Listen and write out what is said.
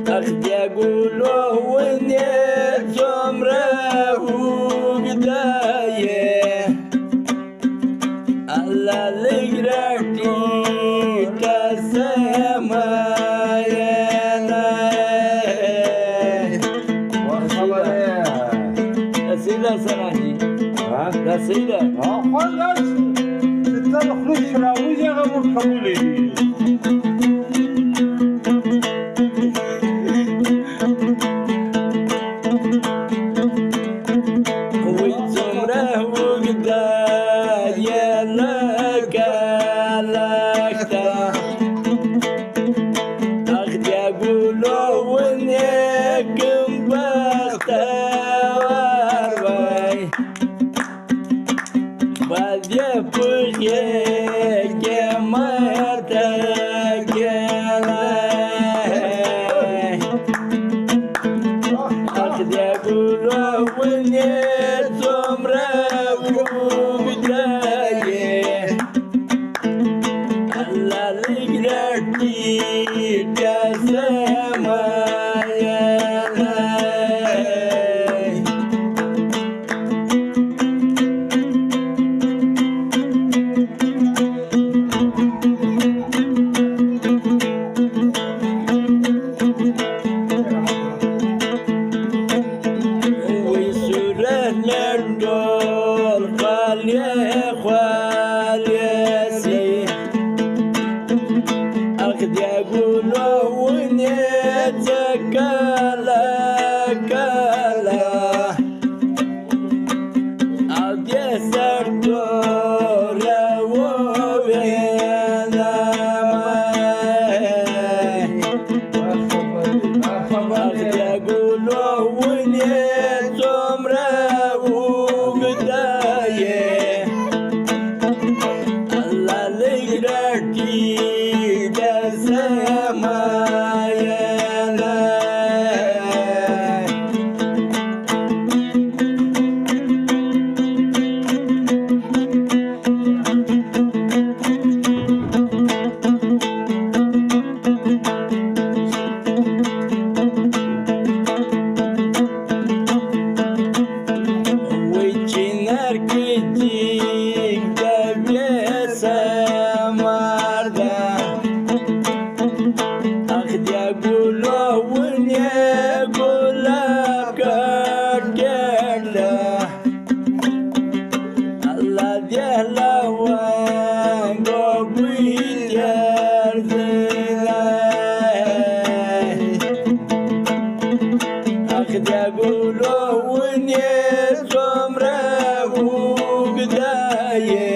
أخذ يقولوا ونيت عمره وقدايه على القراتي كالسمايا قصيدة سراجي قصيدة خلاص تدخلوا شراوي يا غمر قبولي ويتمره وقدايه لك أخذ يقولوا ونيك مبختار بعد يبغيك مرتك أخذ يقولوا ونيت عمرك وبداية على القراتي كالسمايا لندول خالي أخذ يقولوا ونيتك كلا عاد يسر دورة وبين أخذ يقولوا ونيت عمره وبداية على القراتي كالسمايا ويجينار كتيك دبيسة مردا أخذ يقولوا ونيقول لك كلا الله ديلا وانقوي يرزلا أخذ يقولوا ونيت عمره وقدايه